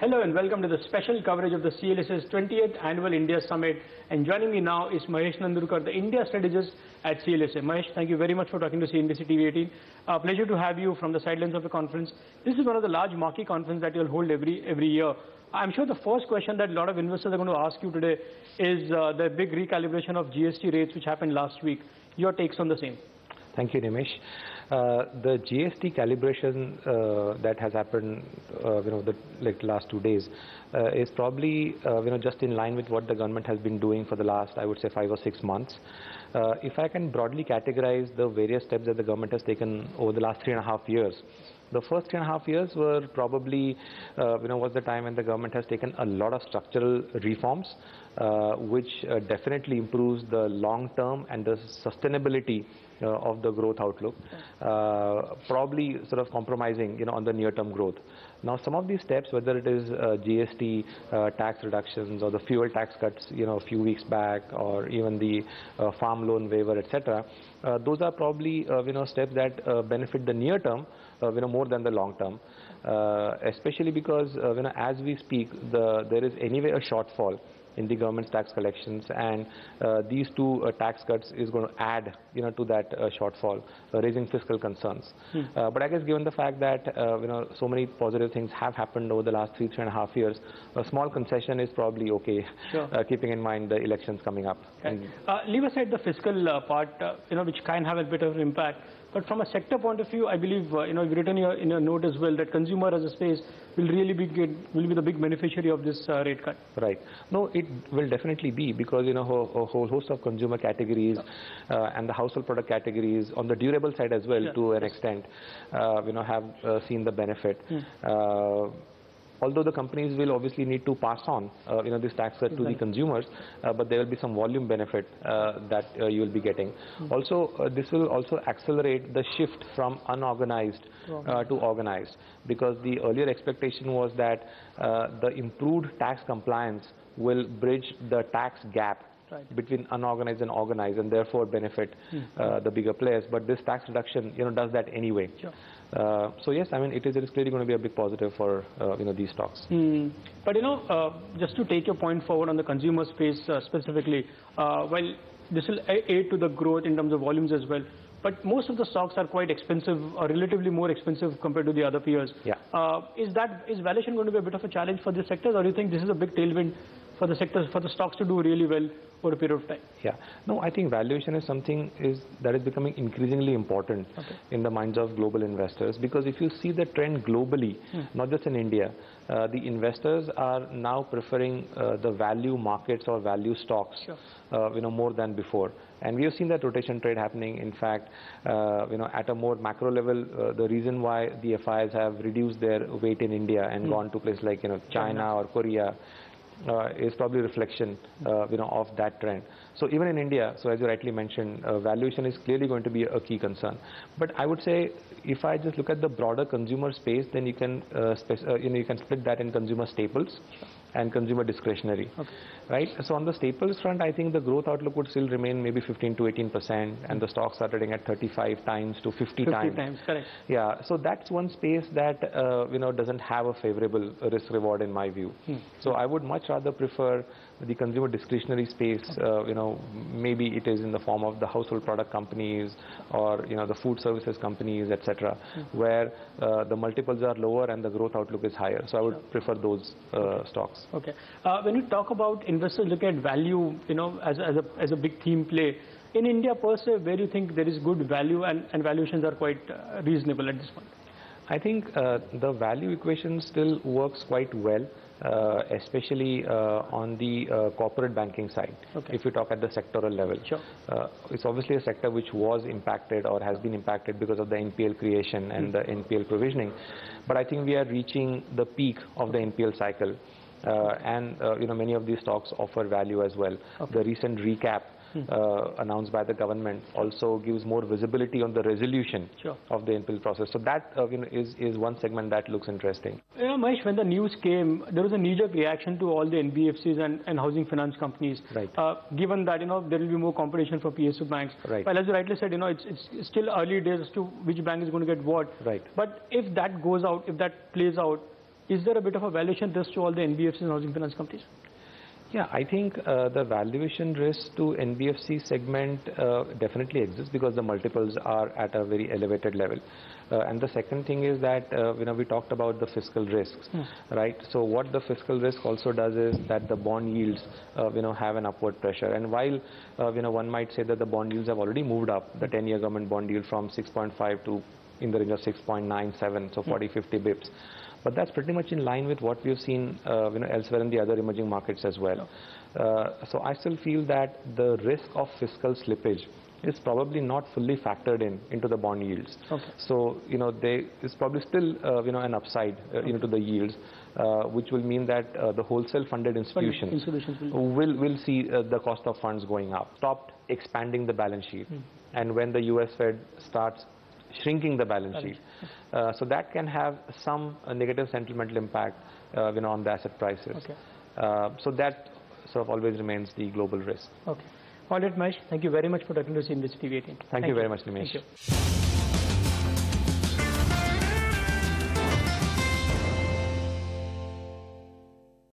Hello and welcome to the special coverage of the CLSA's 28th Annual India Summit. And joining me now is Mahesh Nandurkar, the India strategist at CLSA. Mahesh, thank you very much for talking to CNBC TV18. Pleasure to have you from the sidelines of the conference. This is one of the large marquee conferences that you'll hold every year. I'm sure the first question that a lot of investors are going to ask you today is the big recalibration of GST rates which happened last week. Your takes on the same? Thank you, Nimesh. The GST calibration that has happened, the last 2 days, is probably, just in line with what the government has been doing for the last, I would say, 5 or 6 months. If I can broadly categorize the various steps that the government has taken over the last 3.5 years, the first 3.5 years were probably, was the time when the government has taken a lot of structural reforms, which definitely improves the long-term and the sustainability of the growth outlook, probably sort of compromising, on the near-term growth. Now, some of these steps, whether it is GST tax reductions or the fuel tax cuts, a few weeks back, or even the farm loan waiver, etc., those are probably, steps that benefit the near term, more than the long term. Especially because, as we speak, there is anyway a shortfall in the government's tax collections, and these two tax cuts is going to add, to that shortfall, raising fiscal concerns. But I guess given the fact that, so many positive things have happened over the last 3.5 years, a small concession is probably okay, sure. Keeping in mind the elections coming up. Okay. Leave aside the fiscal part, which can have a bit of an impact. But from a sector point of view, I believe, you've written in your note as well that consumer as a space will really be the big beneficiary of this rate cut. Right. No, it will definitely be, because, a whole host of consumer categories and the household product categories on the durable side as well, to an extent, have seen the benefit. Although the companies will obviously need to pass on, this tax cut to the consumers, but there will be some volume benefit that you will be getting. Also, this will also accelerate the shift from unorganized to organized, because the earlier expectation was that the improved tax compliance will bridge the tax gap between unorganized and organized, and therefore benefit the bigger players. But this tax reduction, does that anyway. Sure. So yes, I mean, it is clearly going to be a big positive for these stocks. But just to take your point forward on the consumer space specifically, while this will aid to the growth in terms of volumes as well, but most of the stocks are quite expensive, or relatively more expensive compared to the other peers. Yeah. Is valuation going to be a bit of a challenge for this sector, or do you think this is a big tailwind for the sectors, for the stocks to do really well over a period of time? Yeah. No, I think valuation is something that is becoming increasingly important in the minds of global investors, because if you see the trend globally, not just in India, the investors are now preferring the value markets or value stocks, more than before. And we have seen that rotation trade happening. In fact, at a more macro level, the reason why the FIs have reduced their weight in India and gone to places like, China or Korea, is probably a reflection, of that trend. So even in India, so as you rightly mentioned, valuation is clearly going to be a key concern. But I would say, if I just look at the broader consumer space, then you can, you can split that in consumer staples and consumer discretionary, right? So on the staples front, I think the growth outlook would still remain maybe 15 to 18%, and the stocks are trading at 35 times to 50 times. 50 times, correct. Yeah, so that's one space that doesn't have a favorable risk reward in my view. So I would much rather prefer the consumer discretionary space. Maybe it is in the form of the household product companies, or the food services companies, etc., where the multiples are lower and the growth outlook is higher. So I would prefer those stocks. Okay. When you talk about investors looking at value, as a big theme play, in India per se, where do you think there is good value and valuations are quite reasonable at this point? I think the value equation still works quite well, especially on the corporate banking side. If you talk at the sectoral level. Sure. It's obviously a sector which was impacted or has been impacted because of the NPL creation and the NPL provisioning. But I think we are reaching the peak of the NPL cycle. And many of these stocks offer value as well. The recent recap announced by the government also gives more visibility on the resolution of the NPL process. So that is one segment that looks interesting. Mahesh, when the news came, there was a knee-jerk reaction to all the NBFCs and housing finance companies. Right. Given that there will be more competition for PSU banks. Right. Well, as you rightly said, it's still early days as to which bank is going to get what. Right. But if that goes out, if that plays out, is there a bit of a valuation risk to all the NBFCs and housing finance companies? Yeah, I think the valuation risk to NBFC segment definitely exists because the multiples are at a very elevated level. And the second thing is that, we talked about the fiscal risks, right? So what the fiscal risk also does is that the bond yields, have an upward pressure. And while, one might say that the bond yields have already moved up, the 10-year government bond yield from 6.5 to in the range of 6.97, so 40-50 bips. But that's pretty much in line with what we've seen, elsewhere in the other emerging markets as well. So I still feel that the risk of fiscal slippage is probably not fully factored into the bond yields. Okay. So, there is probably still, an upside, to the yields, which will mean that the wholesale funded institutions will see the cost of funds going up. Stopped expanding the balance sheet. And when the US Fed starts shrinking the balance sheet. So that can have some negative sentimental impact, on the asset prices. Okay. So that sort of always remains the global risk. Okay. All right, Mahesh. Thank you very much for talking to CNBC TV18. Thank you very much, Nimesh. Thank you.